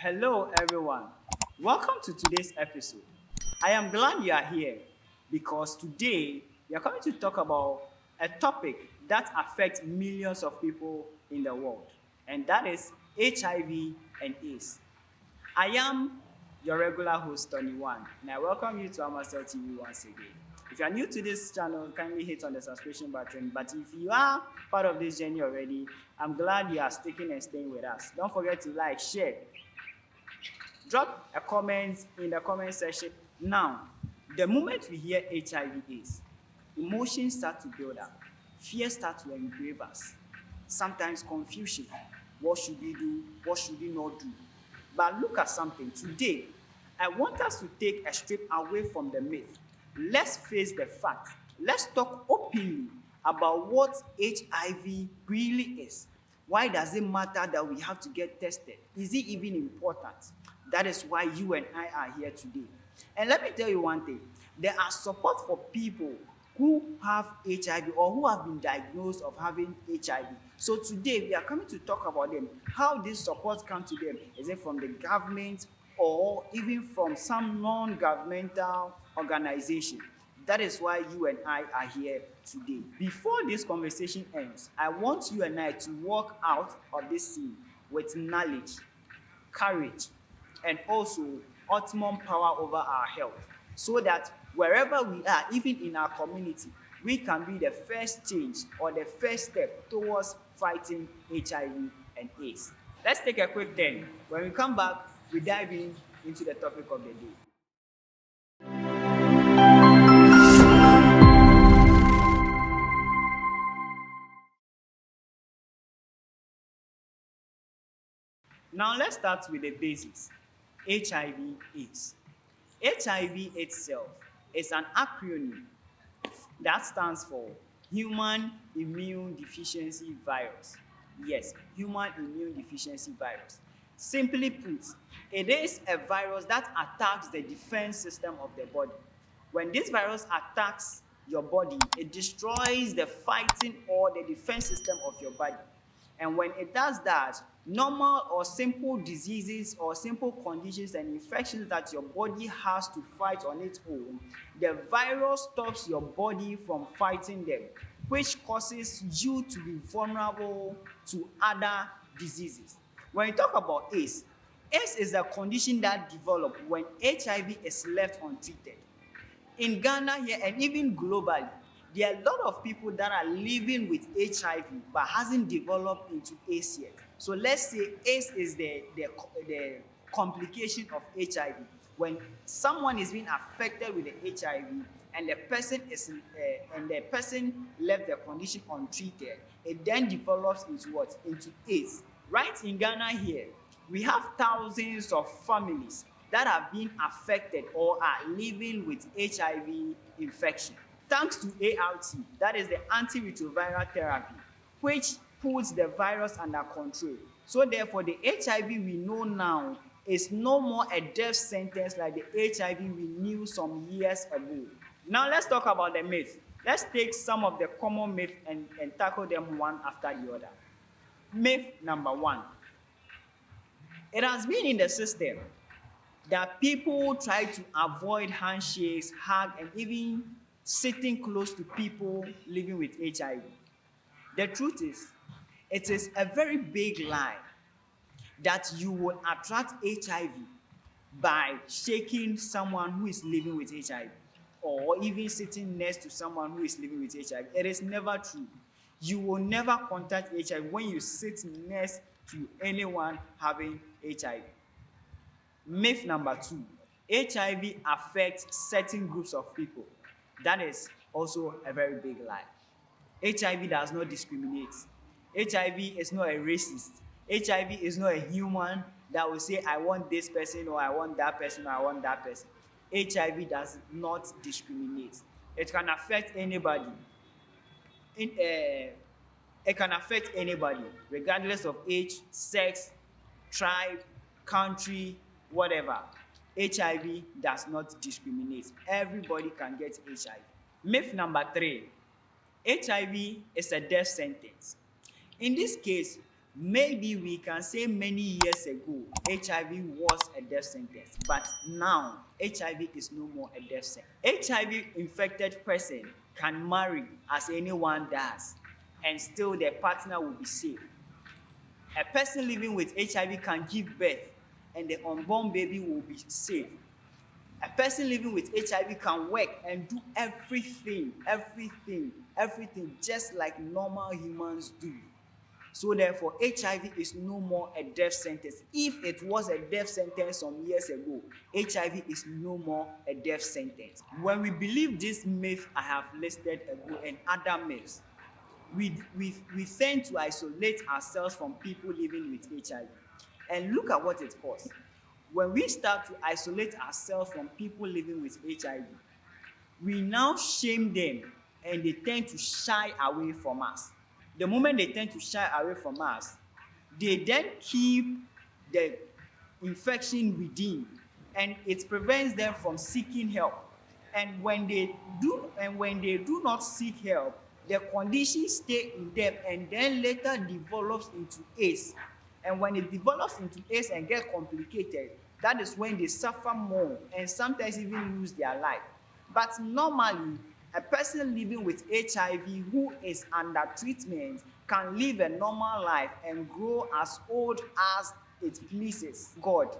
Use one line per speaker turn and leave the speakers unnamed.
Hello, everyone. Welcome to today's episode. I am glad you are here because today we are going to talk about a topic that affects millions of people in the world, and that is HIV and AIDS. I am your regular host, Tony One, and I welcome you to Amasel TV once again. If you are new to this channel, kindly hit on the subscription button. But if you are part of this journey already, I'm glad you are sticking and staying with us. Don't forget to like, share, drop a comment in the comment section. Now, the moment we hear HIV AIDS, emotions start to build up, fear starts to engrave us, sometimes confusion. What should we do? What should we not do? But look at something. Today, I want us to take a step away from the myth. Let's face the fact. Let's talk openly about what HIV really is. Why does it matter that we have to get tested? Is it even important? That is why you and I are here today. And let me tell you one thing. There are support for people who have HIV or who have been diagnosed of having HIV. So today we are coming to talk about them, how this support comes to them. Is it from the government or even from some non-governmental organization? That is why you and I are here today. Before this conversation ends, I want you and I to walk out of this scene with knowledge, courage, and also optimum power over our health, so that wherever we are, even in our community, we can be the first change or the first step towards fighting HIV and AIDS. Let's take a quick turn. When we come back, we dive into the topic of the day. Now let's start with the basics. HIV/AIDS. HIV itself is an acronym that stands for Human Immune Deficiency Virus. Yes, Human Immune Deficiency Virus. Simply put, it is a virus that attacks the defense system of the body. When this virus attacks your body, it destroys the fighting or the defense system of your body. And when it does that, normal or simple diseases or simple conditions and infections that your body has to fight on its own, the virus stops your body from fighting them, which causes you to be vulnerable to other diseases. When you talk about AIDS, AIDS is a condition that develops when HIV is left untreated. In Ghana here and even globally, there are a lot of people that are living with HIV but hasn't developed into AIDS yet. So let's say AIDS is the complication of HIV. When someone is being affected with the HIV and the person left the condition untreated, it then develops into what? Into AIDS. Right in Ghana here, we have thousands of families that have been affected or are living with HIV infection. Thanks to ART, that is the antiretroviral therapy, which puts the virus under control. So therefore, the HIV we know now is no more a death sentence like the HIV we knew some years ago. Now let's talk about the myth. Let's take some of the common myths and tackle them one after the other. Myth number one. It has been in the system that people try to avoid handshakes, hug, and even sitting close to people living with HIV. The truth is, it is a very big lie that you will attract HIV by shaking someone who is living with HIV or even sitting next to someone who is living with HIV. It is never true. You will never contact HIV when you sit next to anyone having HIV. Myth number two, HIV affects certain groups of people. That is also a very big lie. HIV does not discriminate. HIV is not a racist. HIV is not a human that will say, I want this person or I want that person or I want that person. HIV does not discriminate. It can affect anybody. It can affect anybody, regardless of age, sex, tribe, country, whatever. HIV does not discriminate. Everybody can get HIV. Myth number three, HIV is a death sentence. In this case, Maybe we can say many years ago, HIV was a death sentence, but now HIV is no more a death sentence. HIV infected person can marry as anyone does, and still their partner will be safe. A person living with HIV can give birth, and the unborn baby will be safe. A person living with HIV can work and do everything just like normal humans do. So therefore, HIV is no more a death sentence. If it was a death sentence some years ago, HIV is no more a death sentence. When we believe this myth I have listed ago and other myths, we tend to isolate ourselves from people living with HIV. And look at what it costs. When we start to isolate ourselves from people living with HIV, we now shame them and they tend to shy away from us. The moment they tend to shy away from us, they then keep the infection within, and it prevents them from seeking help. And when they do not seek help, the condition stay in them and then later develops into AIDS. And when it develops into AIDS and get complicated, that is when they suffer more and sometimes even lose their life. But normally, a person living with HIV who is under treatment can live a normal life and grow as old as it pleases God.